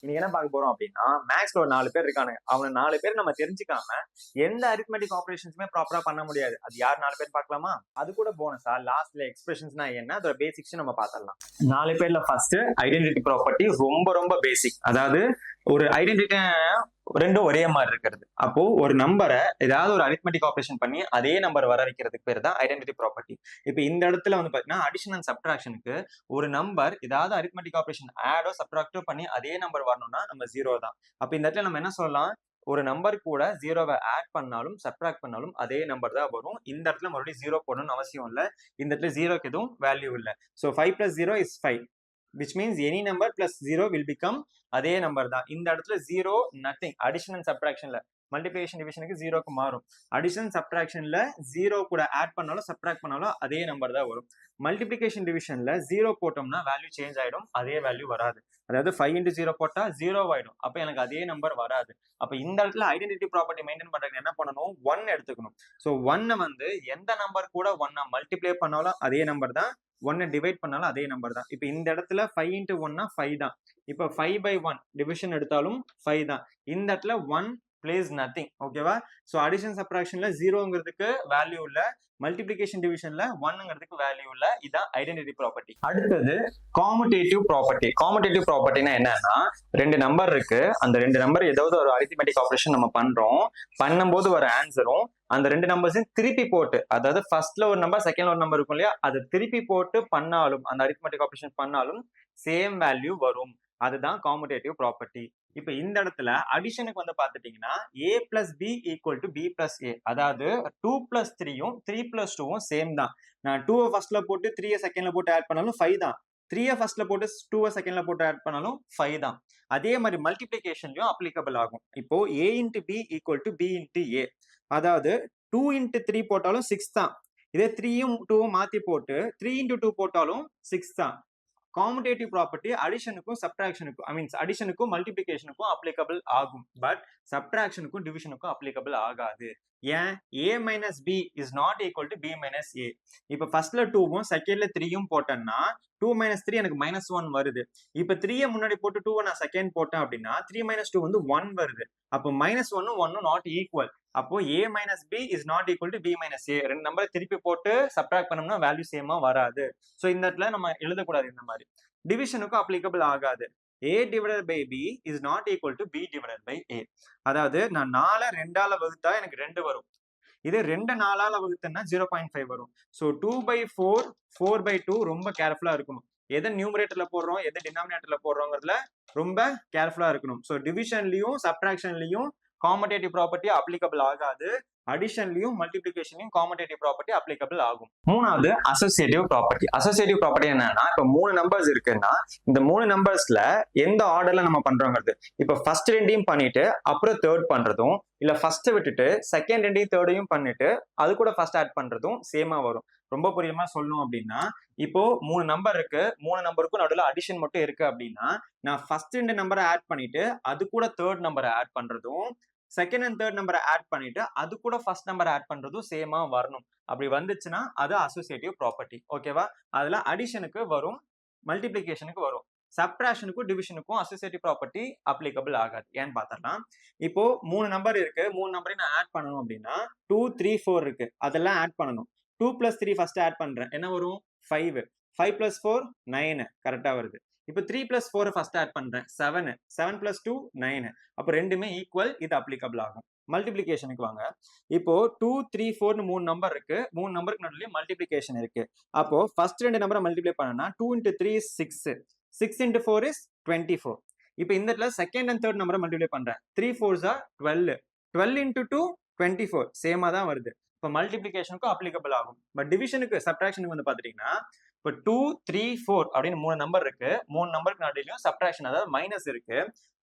இன்னைக்கு என்ன பார்க்க போறோம் அப்படின்னா, மேத்ஸ்ல ஒரு 4 பேர் இருக்கானுங்க. அவன 4 பேர் நம்ம தெரிஞ்சுக்காம, எந்த அரித்மெட்டிக் ஆப்பரேஷன்ஸுமே ப்ராப்பரா பண்ண முடியாது. அது யார் 4 பேர்ன்னு பார்க்கலாமா? அது கூட போனஸா லாஸ்ட்ல எக்ஸ்பிரஷன்ஸ்னா என்ன? அதோட பேசிக்ஸ் நம்ம பார்த்துடலாம். 4 பேர்ல ஃபர்ஸ்ட் ஐடென்டிட்டி ப்ராப்பர்ட்டி ரொம்ப ரொம்ப பேசிக். அதாவது ஒரு ஐடென்டிட்டி ரெண்டும் ஒரே மாதிரி இருக்கிறது. அப்போ ஒரு நம்பரை ஏதாவது ஒரு அரித்மெட்டிக் ஆபரேஷன் பண்ணி அதே நம்பர் வர வைக்கிறதுக்கு பேர் தான் ஐடென்டிட்டி ப்ராப்பர்ட்டி. இப்போ இந்த இடத்துல வந்து பாத்தீங்கன்னா அடிஷன் அண்ட் சப்ட்ராக்ஷனுக்கு ஒரு நம்பர் ஏதாவது அரித்மெட்டிக் ஆபரேஷன் ஆடோ சப்ட்ராக்டோ பண்ணி அதே நம்பர் வரணும்னா நம்ம 0 தான். அப்ப இந்த இடத்துல நம்ம என்ன சொல்லலாம், ஒரு நம்பர் கூட 0வை ஆட் பண்ணாலும் சப்ட்ராக்ட் பண்ணாலும் அதே நம்பர் தான் வரும். இந்த இடத்துல மறுபடியும் 0 போடணும்னு அவசியம் இல்லை. இந்த இடத்துல 0க்கு எதுவும் வேல்யூ இல்லை. So 5 + 0 is 5. which means any number plus 0 will become அதே நம்பர் தான். இந்த இடத்துல 0 nothing. அடிஷன் அண்ட் சப்ட்ராக்ஷன்ல மல்டிபிகேஷன் டிவிஷனுக்கு 0க்கு மாறும். அடிஷன் சப்ட்ராக்ஷன்ல 0 கூட ஆட் பண்ணாலும் சப்ட்ராக்ட் பண்ணாலும் அதே நம்பர் தான் வரும். மல்டிபிகேஷன் டிவிஷன்ல 0 போட்டோம்னா வேல்யூ சேஞ்ச் ஆயிடும், அதே வேல்யூ வராது. அதாவது 5 × 0 போட்டா 0 ஆயிடும், அப்ப எனக்கு அதே நம்பர் வராது. அப்ப இந்த இடத்துல ஐடென்டிட்டி ப்ராப்பர்ட்டி மெயின்டைன் பண்றதுக்கு என்ன பண்ணணும், 1 எடுத்துக்கணும். ஸோ 1 வந்து எந்த நம்பர் கூட 1 மல்டிப்ளை பண்ணாலும் அதே நம்பர் தான், 1 டிவைட் பண்ணாலும் அதே நம்பர் தான். இப்போ இந்த இடத்துல 5 × 1 5 தான். இப்போ 5/1 டிவிஷன் எடுத்தாலும் 5 தான். இந்த இடத்துல 1 பிளேஸ் நத்திங். ஓகேவா? ஸோ அடிஷன் சப்ட்ராக்ஷன்ல 0ங்கிறதுக்கு வேல்யூ இல்ல, மல்டிபிளிகேஷன் டிவிஷன்ல 1ங்கிறதுக்கு வேல்யூ இல்ல. இதான் ஐடென்டிட்டி ப்ராப்பர்ட்டி. அடுத்தது காமுடேட்டிவ் ப்ராப்பர்ட்டி. காமுடேட்டிவ் ப்ராப்பர்ட்டினா என்னன்னா, ரெண்டு நம்பர் இருக்கு, அந்த ரெண்டு நம்பர் ஏதாவது ஒரு அரித்மெட்டிக் ஆபரேஷன் நம்ம பண்றோம், பண்ணும்போது வர ஆன்சரும் அந்த ரெண்டு நம்பர்ஸையும் திருப்பி போட்டு, அதாவது ஃபர்ஸ்ட்ல ஒரு நம்பர் செகண்ட்ல ஒரு நம்பர் இருக்கும் இல்லையா, அதை திருப்பி போட்டு பண்ணாலும் அந்த அரித்மெட்டிக் ஆபரேஷன் பண்ணாலும் சேம் வேல்யூ வரும். அதுதான் காமுடேட்டிவ் ப்ராப்பர்ட்டி. இப்ப இந்த இடத்துல அடிஷனுக்கு வந்து பாத்துட்டீங்கன்னா a + b = b + a. அதாவது 2 + 3யும் 3 + 2வும் சேம் தான். நான் 2 ஃபர்ஸ்ட்ல போட்டு 3 செகண்ட்ல போட்டு ஆட் பண்ணாலும் 5 தான். 3 ஃபர்ஸ்ட்ல போட்டு 2 செகண்ட்ல போட்டு ஆட் பண்ணாலும் 5 தான். அதே மாதிரி மல்டிபிளிகேஷன்லயும் அப்ளிகபிள் ஆகும். இப்போ a × b = b × a. அதாவது 2 × 3 போட்டாலும் 6 தான். இதே 3யும் 2வும் மாத்தி போட்டு 3 × 2 போட்டாலும் 6 தான். காமுடேட்டிவ் ப்ராப்பர்ட்டி அடிஷனுக்கும் சப்ட்ராக்ஷனுக்கும், ஐ மீன்ஸ் அடிஷனுக்கும் மல்டிபிளிகேஷனுக்கும் அப்ளிகபிள் ஆகும். பட் சப்ட்ராக்ஷனுக்கும் டிவிஷனுக்கும் அப்ளிகபிள் ஆகாது. ஏன்? a - b is not equal to b - a. இப்ப ஃபர்ஸ்ட்ல 2வும் செகண்ட்ல 3யும் போட்டேன்னா 2 - 3 எனக்கு -1 வருது. இப்ப 3ய முன்னாடி போட்டு 2வை நான் செகண்ட் போட்டேன் அப்படின்னா 3 - 2 வந்து 1 வருது. அப்போ -1ம் 1ம் நாட் ஈக்குவல். அப்போ a - b is not equal to b - a. ரெண்டு நம்பரை திருப்பி போட்டு சப்ட்ராக்ட் பண்ணோம்னா வேல்யூ சேமா வராது. சோ இந்த இடத்துல நம்ம எழுதக்கூடாது இந்த மாதிரி. டிவிஷனுக்கும் அப்ளிகபிள் ஆகாது. a divided by b is not equal to b divided by a. அதாவது நான் 4 2ஆல வகுத்தா எனக்கு 2 வரும். இதே 2 4ஆல வகுத்தேன்னா 0.5 வரும். சோ 2/4 4/2 ரொம்ப கேர்ஃபுல்லா இருக்கணும். எதை நியூமரேட்டர்ல போடுறோம், எதை டினாமினேட்டர்ல போடுறோங்கிறதுல ரொம்ப கேர்ஃபுல்லா இருக்கணும். சோ டிவிஷன்லயும் சப்ட்ராக்ஷன்லயும் காமுடேட்டிவ் ப்ராப்பர்ட்டி அப்ளிகபிள் ஆகாது. அடிஷன்லயும் மல்டிபிளிகேஷன்லயும் காமுடேட்டிவ் ப்ராப்பர்ட்டி அப்ளிகபிள் ஆகும். மூணாவது அசோசியேட்டிவ் ப்ராப்பர்ட்டி. அசோசியேட்டிவ் ப்ராப்பர்ட்டி என்னன்னா, இப்ப 3 நம்பர்ஸ் இருக்குன்னா இந்த 3 நம்பர்ஸ்ல எந்த ஆர்டர்ல நம்ம பண்றோங்கிறது. இப்ப ஃபர்ஸ்ட் ரெண்டையும் பண்ணிட்டு அப்புறம் தேர்ட் பண்றதும், இல்ல ஃபர்ஸ்ட் விட்டுட்டு செகண்ட் ரெண்டையும் தேர்டையும் பண்ணிட்டு அது கூட ஃபர்ஸ்ட் ஆட் பண்றதும் சேமா வரும். ரொம்ப புரியுமா சொல்லணும் அப்படின்னா, இப்போ 3 நம்பர் இருக்கு, 3 நம்பருக்கும் நடுவில் அடிஷன் மட்டும் இருக்கு அப்படின்னா நான் ஃபர்ஸ்ட் 2 நம்பரை ஆட் பண்ணிட்டு அது கூட தேர்ட் நம்பரை ஆட் பண்றதும், செகண்ட் அண்ட் தேர்ட் நம்பரை ஆட் பண்ணிட்டு அது கூட ஃபர்ஸ்ட் நம்பரை ஆட் பண்றதும் சேமா வரணும். அப்படி வந்துச்சுன்னா அது அசோசியேட்டிவ் ப்ராப்பர்ட்டி. ஓகேவா? அதுல அடிஷனுக்கு வரும், மல்டிபிளிகேஷனுக்கு வரும். சப்ட்ராக்ஷனுக்கும் டிவிஷனுக்கும் அசோசியேட்டிவ் ப்ராப்பர்ட்டி அப்ளிகபிள் ஆகாது. ஏன்னு பார்த்தரலாம். இப்போ 3 நம்பர் இருக்கு, 3 நம்பரையும் நான் ஆட் பண்ணணும் அப்படின்னா 2 3 4 இருக்கு, அதெல்லாம் ஆட் பண்ணணும். 2 + 3 ஃபர்ஸ்ட் ஆட் பண்றேன், என்ன வரும்? 5. 5 + 4 9 கரெக்டா வருது. இப்போ 3 + 4 ஃபர்ஸ்ட் ஆட் பண்றேன், 7. 7 + 2 9. அப்போ ரெண்டுமே ஈக்குவல், இது அப்ளிகபிள் ஆகும். மல்டிபிளிகேஷனுக்கு வாங்க. இப்போ 2 3 4னு 3 நம்பர் இருக்கு, 3 நம்பருக்கு நடுவுல மல்டிபிளிகேஷன் இருக்கு. அப்போ ஃபர்ஸ்ட் 2 நம்பரை மல்டிப்ளை பண்ணனா 2 × 3 is 6. 6 × 4 is 24. இப்போ இந்த இடத்துல செகண்ட் அண்ட் தேர்ட் நம்பரை மல்டிப்ளை பண்றேன். 3 4s are 12. 12 × 2 24 சேமா தான் வருது. இப்போ மல்டிபிளிகேஷனுக்கு அப்ளிகபிள் ஆகும். பட் டிவிஷனுக்கு சப்ட்ராக்ஷனுக்கு வந்து பாத்துட்டீங்கன்னா இப்போ 2 3 4 அப்படின்னு 3 நம்பர் இருக்கு, 3 நம்பருக்கு நடுவுலயும் சப்ட்ராக்ஷன் அதாவது மைனஸ் இருக்கு.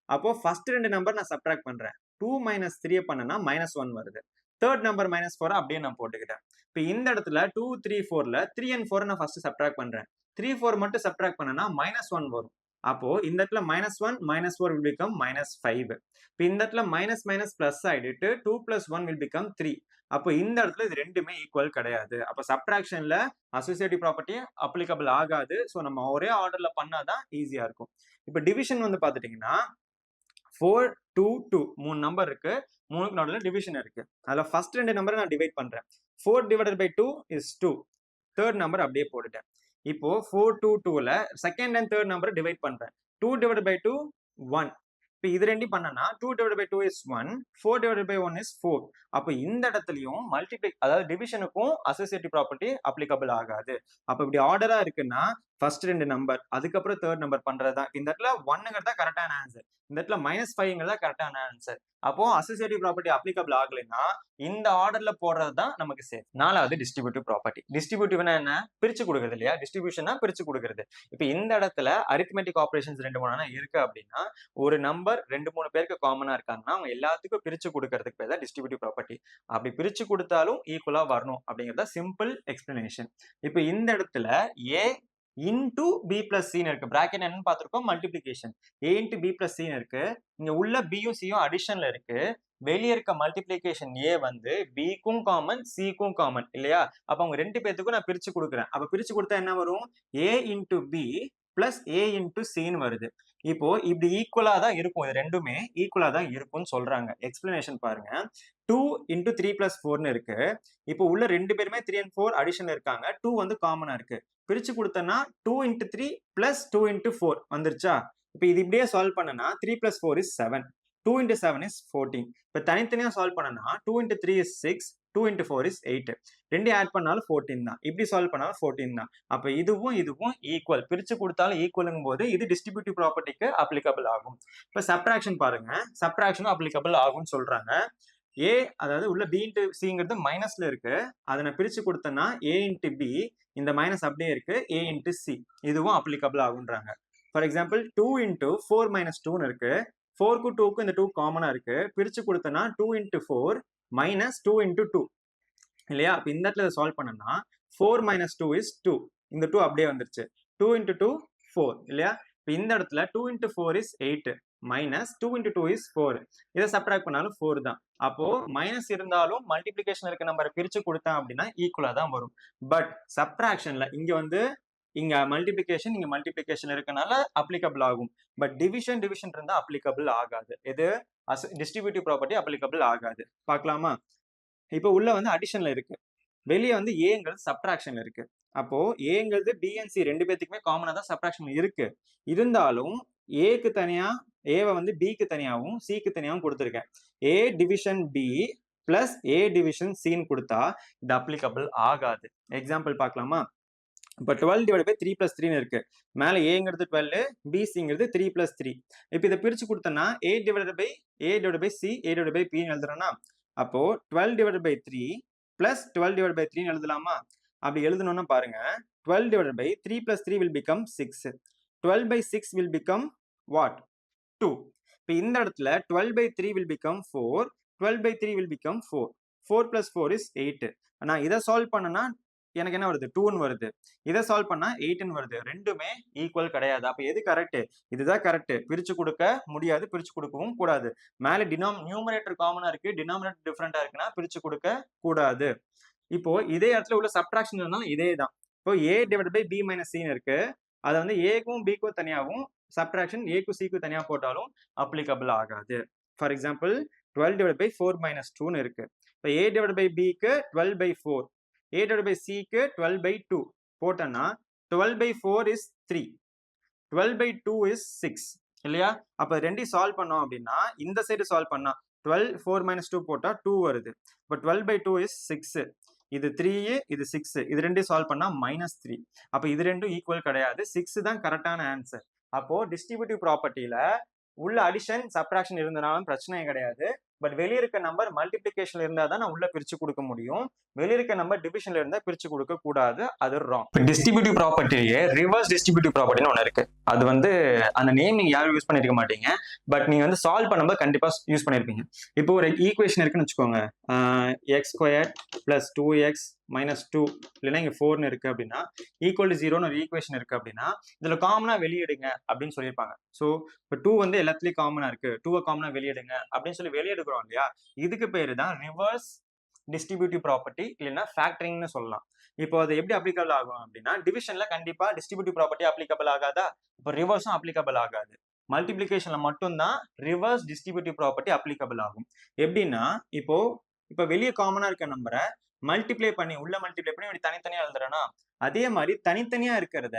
அப்போ ஃபர்ஸ்ட் 2 நம்பர் நான் சப்ட்ராக்ட் பண்றேன். 2 - 3 பண்ணனா -1 வருது. தேர்ட் நம்பர் -4 அப்படியே நான் போட்டுக்கிட்டேன். இப்போ இந்த இடத்துல 2 3 4ல 3 and 4 நான் ஃபர்ஸ்ட் சப்ட்ராக்ட் பண்றேன். 3 4 மட்டும் சப்ட்ராக்ட் பண்ணனா -1 வரும். அப்போ இந்த இடத்துல -1 -4 will become -5. இப்போ இந்த இடத்துல மைனஸ் மைனஸ் பிளஸ் ஆயிட்டு 2 + 1 will become 3. அப்போ இந்த இடத்துல இது ரெண்டுமே ஈக்குவல் கிடையாது. அப்போ சப்ட்ராக்ஷன்ல அசோசியேட்டிவ் ப்ராப்பர்ட்டி அப்ளிகபிள் ஆகாது. ஸோ நம்ம ஒரே ஆர்டர்ல பண்ணாதான் ஈஸியா இருக்கும். இப்போ டிவிஷன் வந்து பாத்துட்டீங்கன்னா 4 2 2 மூணு நம்பர் இருக்கு, மூணுக்கு நடுவில் டிவிஷன் இருக்கு. அதுல ஃபர்ஸ்ட் ரெண்டு நம்பரை நான் டிவைட் பண்றேன். 4 divided by 2 is 2. Third number அப்படியே போட்டுட்டேன். இப்போ 4 2 2ல செகண்ட் அண்ட் தேர்ட் நம்பரை டிவைட் பண்றேன். 2 டிவைடட் பை 2 1. இப்போ இது ரெண்டையும் பண்ணனா 2 divided by 2 is 1, 4 divided by 1 is 4. அப்போ இந்த இடத்துலயும் அதாவது டிவிஷனுக்கும் அசோசியேட்டிவ் ப்ராப்பர்ட்டி அப்ளிகபிள் ஆகாது. அப்போ இப்படி ஆர்டரா இருக்குன்னா ஃபர்ஸ்ட் ரெண்டு நம்பர் அதுக்கப்புறம் தேர்ட் நம்பர் பண்றதா. இந்த இடத்துல 1ங்கிறதா கரெக்டான ஆன்சர், இந்த இடத்துல -5ங்கிறதா கரெக்டான ஆன்சர். அப்போ அசோசியேட்டிவ் ப்ராப்பர்ட்டி அப்ளிகபிள் ஆகலைன்னா இந்த ஆர்டர்ல போடுறது தான் நமக்கு சேஃப். நாலாவது டிஸ்ட்ரிபியூட்டிவ் ப்ராப்பர்ட்டி. டிஸ்ட்ரிபியூட்டிவ்னா என்ன? பிரிச்சு கொடுக்குறது இல்லையா? டிஸ்ட்ரிபியூஷனா பிரிச்சு கொடுக்குறது. இப்போ இந்த இடத்துல அரித்மெட்டிக் ஆபரேஷன்ஸ் 2 3 இருக்கு அப்படின்னா ஒரு நம்பர் 2 3 பேருக்கு காமனா இருக்காங்கன்னா அவங்க எல்லாத்துக்கும் பிரிச்சு கொடுக்கறதுக்கு பேர் தான் டிஸ்ட்ரிபியூட்டிவ் ப்ராப்பர்ட்டி. அப்படி பிரிச்சு கொடுத்தாலும் ஈக்குவலா வரணும் அப்படிங்கறத சிம்பிள் எக்ஸ்பிளனேஷன். இப்போ இந்த இடத்துல ஏ இன்டு பி பிளஸ் சின்னு இருக்கு. பிராக்கெட் என்னன்னு பார்த்திருக்கோம், மல்டிபிளிகேஷன். ஏ இன்டு பி பிளஸ் சின்னு இருக்கு. இங்க உள்ள பியும் சியும் அடிஷன்ல இருக்கு. வெளியே இருக்க மல்டிபிளிகேஷன் ஏ வந்து பிக்கும் காமன் சிக்கும் காமன் இல்லையா? அப்ப அவங்க ரெண்டு பேத்துக்கும் நான் பிரிச்சு கொடுக்குறேன். அப்ப பிரிச்சு கொடுத்தா என்ன வரும்? ஏ into B plus A into சின்னு வருது. இப்போ இப்படி ஈக்குவலா தான் இருக்கும், இது ரெண்டுமே ஈக்குவலா தான் இருக்கும்னு சொல்றாங்க. எக்ஸ்பிளனேஷன் பாருங்க. 2 இன்டு 3 பிளஸ் 4ன்னு இருக்கு. இப்போ உள்ள ரெண்டு பேருமே 3 and 4 அடிஷன் இருக்காங்க. 2 வந்து காமனா இருக்கு. பிரிச்சு கொடுத்தனா 2 இன்டு 3 பிளஸ் 2 இன்டு 4 வந்துருச்சா? இப்போ இது இப்படியே சால்வ் பண்ணனா 3 பிளஸ் 4 இஸ் 7, 2 into 7 is 14. இப்போ தனித்தனியா சால்வ் பண்ணனா 2 into 3 is 6, 2 into 4 is 8. ரெண்டு ஆட் பண்ணாலும் 14 தான். இப்படி சால்வ் பண்ணாலும் 14 தான். அப்ப இதுவும் இதுவும் ஈக்குவல். பிரிச்சு கொடுத்தாலும் ஈக்குவலுங்கும் போது இது டிஸ்ட்ரிபியூட்டிவ் ப்ராப்பர்ட்டிக்கு அப்ளிகபிள் ஆகும். இப்போ சப்ட்ராக்ஷன் பாருங்க, சப்ட்ராக்ஷனும் அப்ளிகபிள் ஆகும்னு சொல்றாங்க. ஏ அதாவது உள்ள பி இன்டு சிங்கிறது மைனஸ்ல இருக்கு. அதை நான் பிரிச்சு கொடுத்தேன்னா ஏ இன்டு பி, இந்த மைனஸ் அப்படியே இருக்கு, ஏ இன்டு சி, இதுவும் அப்ளிகபிள் ஆகுன்றாங்க. ஃபார் எக்ஸாம்பிள் 2 இன்டு 4 மைனஸ் 2ன்னு இருக்கு. 4க்கும் 2க்கும் இந்த 2 காமனா இருக்கு. பிரிச்சு கொடுத்தனா 2 into 4 minus 2 into 2 இல்லையா? அப்ப இந்த இடத்துல சால்வ் பண்ணனா 4 minus 2 is 2. இந்த 2 அப்படியே வந்துருச்சு. 2 into 2 4 இல்லையா? இப்ப இந்த இடத்துல 2 into 4 is 8 minus 2 into 2 is 4. இதை சப்ட்ராக்ட் பண்ணாலும் 4 தான். அப்போ மைனஸ் இருந்தாலும் மல்டிபிளிகேஷன் இருக்க நம்பரை பிரிச்சு கொடுத்தேன் அப்படின்னா ஈக்குவலா தான் வரும். பட் சப்ட்ராக்ஷன்ல இங்க மல்டிபிளிகேஷன் இங்க மல்டிபிளிகேஷன் இருக்கனால அப்ளிகபிள் ஆகும். பட் டிவிஷன் இருந்தா அப்ளிகபிள் ஆகாது. எது? டிஸ்ட்ரிபியூட்டிவ் ப்ராப்பர்ட்டி அப்ளிகபிள் ஆகாது. பார்க்கலாமா? இப்போ உள்ள வந்து அடிஷன்ல இருக்கு, வெளியே வந்து ஏங்கிறது சப்ட்ராக்ஷன்ல இருக்கு. அப்போ ஏங்கிறது பி அண்ட் சி ரெண்டு பேத்துக்குமே காமனா தான் சப்ட்ராக்ஷன் இருக்கு. இருந்தாலும் ஏக்கு தனியா, ஏவை வந்து பிக்கு தனியாவும் சிக்கு தனியாவும் கொடுத்துருக்கேன். ஏ division B plus A division சின்னு கொடுத்தா இது அப்ளிகபிள் ஆகாது. எக்ஸாம்பிள் பார்க்கலாமா? இப்போ 12 டிவைட் பை 3 பிளஸ் 3ன்னு இருக்கு. மேலே ஏங்கிறது 12, பிசிங்கிறது 3 பிளஸ் 3. இப்போ இதை பிரிச்சு கொடுத்தனா A divide by C, A divide by பின்னு எழுதுறேன்னா அப்போ 12 divide by 3 plus 12 divide by 3ன்னு எழுதலாமா? அப்படி எழுதணும்னா பாருங்க, 12 divide by 3 plus 3 will become 6. 12 by 6 will become what? 2. இப்போ இந்த இடத்துல 12 by 3 will become 4, 12 by 3 will become 4. 4 plus 4 is 8. நான் இதை சால்வ் பண்ணனா எனக்கு என்ன வருது? 2ன்னு வருது. இதை சால்வ் பண்ணா 8ன்னு வருது. ரெண்டுமே ஈக்குவல் கிடையாது. அப்ப எது கரெக்ட்? இதுதான் கரெக்ட். பிரிச்சு கொடுக்க முடியாது, பிரிச்சு கொடுக்கவும் கூடாது. மேல நியூமரேட்டர் காமனா இருக்கு, டினாமினேட்டர் டிஃபரெண்டா இருக்குன்னா பிரிச்சு கொடுக்க கூடாது. இப்போ இதே இடத்துல உள்ள சப்ட்ராக்ஷன் இருந்தாலும் இதே தான். இப்போ ஏ டிவைட் பை பி மைனஸ் சின்னு இருக்கு. அதை வந்து ஏக்கும் பிக்கும் தனியாகவும் சப்ட்ராக்ஷன் ஏக்கும் சிக்கும் தனியா போட்டாலும் அப்ளிகபிள் ஆகாது. For example 12 divide by 4 minus 2ன்னு இருக்கு. இப்போ ஏ டிவைட் பை பிக்கு 12 by 4, a divided by c க்கு 12 by 2 போட்டனா 12 by 4 is 3, 12 by 2 is 6 இல்லையா? அப்ப ரெண்டையும் சால்வ் பண்ணோம் அப்படின்னா இந்த சைடு சால்வ் பண்ணா 12 4 minus 2 போட்டா 2 வருது. அப்ப 12 by 2 is 6. இது 3, இது 6, இது ரெண்டையும் சால்வ் பண்ணா -3. அப்ப இது ரெண்டும் ஈக்குவல் கிடையாது. 6 தான் கரெக்டான ஆன்சர். அப்போ டிஸ்ட்ரிபியூட்டிவ் ப்ராப்பர்ட்டியில உள்ள அடிஷன் சப்ட்ராக்ஷன் இருந்தனாலும் பிரச்சனை கிடையாது. பட் வெளியே இருக்க நம்பர் மல்டிபிளிகேஷன்ல இருந்தா தான் நான் உள்ள பிரிச்சு கொடுக்க முடியும். வெளியே இருக்க நம்பர் டிவிஷன்ல இருந்தா பிரிச்சு கொடுக்க கூடாது. அது ராங். டிஸ்ட்ரிபியூட்டிவ் ப்ராப்பர்ட்டியே ரிவர்ஸ் டிஸ்ட்ரிபியூட்டிவ் ப்ராப்பர்ட்டின்னு ஒன்று இருக்கு. அது வந்து அந்த நேம் நீங்க யாரும் யூஸ் பண்ணிருக்க மாட்டீங்க. பட் நீங்க வந்து சால்வ் பண்ணும்போது கண்டிப்பா யூஸ் பண்ணிருப்பீங்க. இப்போ ஒரு ஈக்குவேஷன் இருக்குன்னு வச்சுக்கோங்க, x² + 2x - 2 இல்லைன்னா இங்க 4ன்னு இருக்கு அப்படின்னா ஈக்குவல் டு 0ன்னு ஒரு ஈக்குவேஷன் இருக்கு அப்படின்னா இதுல காமனா வெளியிடுங்க அப்படின்னு சொல்லியிருப்பாங்க. ஸோ இப்போ 2 வந்து எல்லாத்துலயும் காமனா இருக்கு, 2வை காமனா வெளியிடுங்க அப்படின்னு சொல்லி வெளியெடுக்கிறோம் இல்லையா? இதுக்கு பேரு தான் ரிவர்ஸ் டிஸ்ட்ரிபியூட்டிவ் ப்ராப்பர்ட்டி இல்லைன்னா ஃபேக்டரிங்னு சொல்லலாம். இப்போ அது எப்படி அப்ளிகபிள் ஆகும் அப்படின்னா டிவிஷன்ல கண்டிப்பா டிஸ்ட்ரிபியூட்டிவ் ப்ராப்பர்ட்டி அப்ளிகபிள் ஆகாதா? இப்போ ரிவர்ஸும் அப்ளிகபிள் ஆகாது. மல்டிப்ளிகேஷன்ல மட்டும்தான் ரிவர்ஸ் டிஸ்ட்ரிபியூட்டிவ் ப்ராப்பர்ட்டி அப்ளிகபிள் ஆகும். எப்படின்னா இப்போ வெளியே காமனா இருக்க நம்பரை மல்டிப்ளை பண்ணி இப்படி தனித்தனியா எழுதுறேன்னா அதே மாதிரி தனித்தனியா இருக்கிறத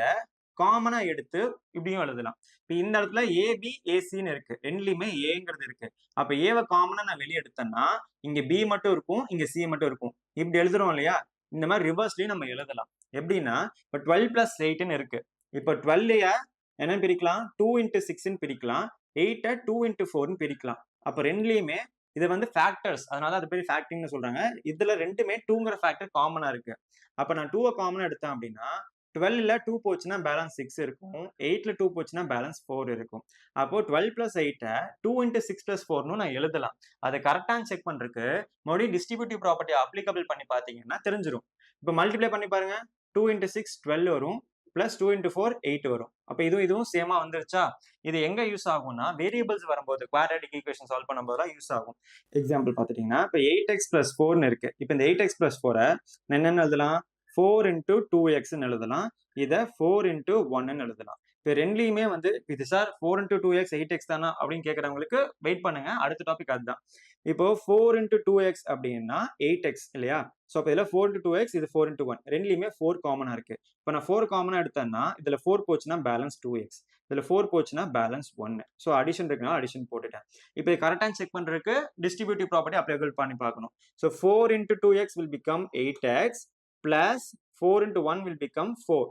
காமனா எடுத்து இப்படியும் எழுதலாம். இப்ப இந்த இடத்துல ஏபி ஏசின்னு இருக்கு, ரெண்டுலயுமே ஏங்கிறது இருக்கு. அப்ப ஏவை காமனா நான் வெளியே எடுத்தேன்னா இங்க பி மட்டும் இருக்கும், இங்க சி மட்டும் இருக்கும். இப்படி எழுதுறோம் இல்லையா, இந்த மாதிரி ரிவர்ஸ்லயும் நம்ம எழுதலாம். எப்படின்னா இப்ப 12 பிளஸ் 8ன்னு இருக்கு. இப்ப 12 என்ன பிரிக்கலாம், 2 into 6ன்னு பிரிக்கலாம், 8 2 into 4ன்னு பிரிக்கலாம். அப்ப ரெண்டுலயுமே இது வந்து ஃபேக்டர்ஸ், அதனால அது பேர் ஃபேக்டரிங்னு சொல்றாங்க. இதுல ரெண்டுமே 2ங்கிற ஃபேக்டர் காமனா இருக்கு. அப்ப நான் 2 காமனா எடுத்தேன் அப்படின்னா 12ல 2 போச்சுன்னா பேலன்ஸ் 6 இருக்கும், 8ல 2 போச்சுன்னா பேலன்ஸ் 4 இருக்கும். அப்போ 12 பிளஸ் 8 2 into 6 plus 4ன்னு நான் எழுதலாம். அதை கரெக்டான்னு செக் பண்றதுக்கு மறுபடியும் டிஸ்ட்ரிபியூட்டிவ் ப்ராப்பர்ட்டி அப்ளிகபிள் பண்ணி பாத்தீங்கன்னா தெரிஞ்சிடும். இப்போ மல்டிப்ளை பண்ணி பாருங்க, 2 into 6 12 வரும், பிளஸ் 2 into 4 8 வரும். அப்ப இதுவும் சேமா வந்துருச்சா? இது எங்க யூஸ் ஆகும்னா வேரியபிள்ஸ் வரும்போது குவாட்ராட்டிக் ஈக்குவேஷன் சால்வ் பண்ணும்போது தான் யூஸ் ஆகும். எக்ஸாம்பிள் பாத்துட்டீங்கன்னா இப்போ 8x plus 4ன்னு இருக்கு. இப்போ இந்த 8x plus 4 என்னன்னு எழுதலாம், 4 into 2xன்னு எழுதலாம், இதை 4 into 1ன்னு எழுதலாம். இப்போ ரெண்டுலயுமே வந்து இது சார் 4 into 2x 8x தானா அப்படின்னு கேட்கறவங்களுக்கு வெயிட் பண்ணுங்க, அடுத்த டாபிக் அதுதான். இப்போ 4 into 2x அப்படின்னா 8x இல்லையா? ஸோ அப்போ இதில் 4 into 2x, இது 4 into 1, ரெண்டுலையுமே 4 காமனா இருக்கு. இப்போ நான் 4 காமனா எடுத்தேன்னா இதுல 4 போச்சுன்னா பேலன்ஸ் 2x, இதுல 4 போச்சுன்னா பேலன்ஸ் 1. ஸோ அடிஷன் இருக்குனால அடிஷன் போட்டுட்டேன். இப்போ கரெக்டாக செக் பண்றதுக்கு டிஸ்ட்ரிபியூட்டிவ் ப்ராப்பர்ட்டி அப்ளிகபிள் பண்ணி பார்க்கணும். So 4 into 2x will become 8x plus 4 into 1 will become 4.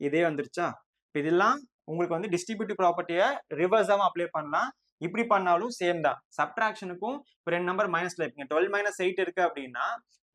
இதே வந்துருச்சா? இதெல்லாம் உங்களுக்கு வந்து டிஸ்ட்ரிபியூட்டிவ் ப்ராப்பர்ட்டியை ரிவர்ஸாவும் அப்ளை பண்ணலாம், இப்படி பண்ணாலும் சேம் தான். சப்ட்ராக்ஷனுக்கும் இப்போ ரெண்டு நம்பர் மைனஸ்ல இருக்குங்க, 12 minus 8 இருக்கு அப்படின்னா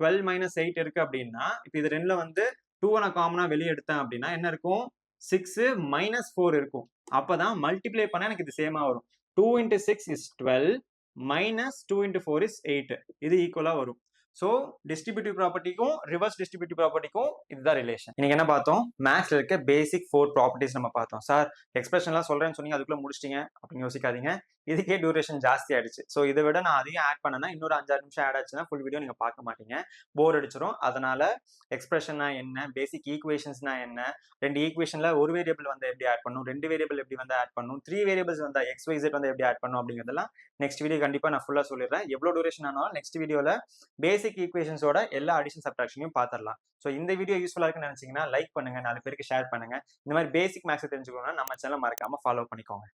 12 minus 8 இருக்கு அப்படின்னா இப்போ இது ரெண்டுல வந்து 2 நான் காமனா வெளியே எடுத்தேன் அப்படின்னா என்ன இருக்கும், 6 minus 4 இருக்கும். அப்பதான் மல்டிப்ளை பண்ண எனக்கு இது சேமா வரும். 2 into 6 is 12 minus 2 into 4 is 8. இது ஈக்குவலா வரும். ஸோ டிஸ்ட்ரிபியூட்டிவ் ப்ராப்பர்ட்டிக்கும் ரிவர்ஸ் டிஸ்ட்ரிபியூட்டிவ் ப்ராப்பர்ட்டிக்கும் இதுதான் ரிலேஷன். இன்னைக்கு என்ன பார்த்தோம், மேக்ஸ்ல இருக்க பேசிக் 4 ப்ராப்பர்ட்டிஸ் நம்ம பார்த்தோம். சார் எக்ஸ்பிரஷன்லாம் சொல்றேன்னு சொன்னீங்க, அதுக்குள்ள முடிச்சிட்டீங்க அப்படின்னு யோசிக்காதீங்க, இதுக்கே டியூரேஷன் ஜாஸ்தி ஆயிடுச்சு. ஸோ இதை விட நான் அதையும் ஆட் பண்ணனா இன்னொரு 5-6 நிமிஷம் ஆட் ஆச்சுன்னா ஃபுல் வீடியோ நீங்க பார்க்க மாட்டீங்க, போர் அடிச்சிடும். அதனால எக்ஸ்பிரஷன்னா என்ன, பேசிக் ஈக்குவேஷன்ஸ்னா என்ன, 2 ஈக்குவேஷன்ல ஒரு வேரியபிள் வந்து எப்படி ஆட் பண்ணும், 2 வேரியபிள் எப்படி வந்து ஆட் பண்ணும், 3 வேரியபிள்ஸ் வந்து XYZ வந்து எப்படி ஆட் பண்ணும் அப்படிங்கிறதெல்லாம் நெக்ஸ்ட் வீடியோ கண்டிப்பா நான் ஃபுல்லா சொல்லிடுறேன். எவ்வளவு டியூரேஷன் ஆனாலும் நெக்ஸ்ட் வீடியோல பேசிக் ஈக்குவேஷன்ஸோட எல்லா அடிஷன் சப்ட்ராக்ஷனையும் பார்த்துடலாம். ஸோ இந்த வீடியோ யூஸ்ஃபுல்லா இருக்குன்னு நினைச்சீங்கன்னா லைக் பண்ணுங்க, 4 பேருக்கு ஷேர் பண்ணுங்க. இந்த மாதிரி பேசிக் மேக்ஸ் தெரிஞ்சுக்கணும்னா நம்ம சேனல் மறக்காம ஃபாலோ பண்ணிக்கோங்க.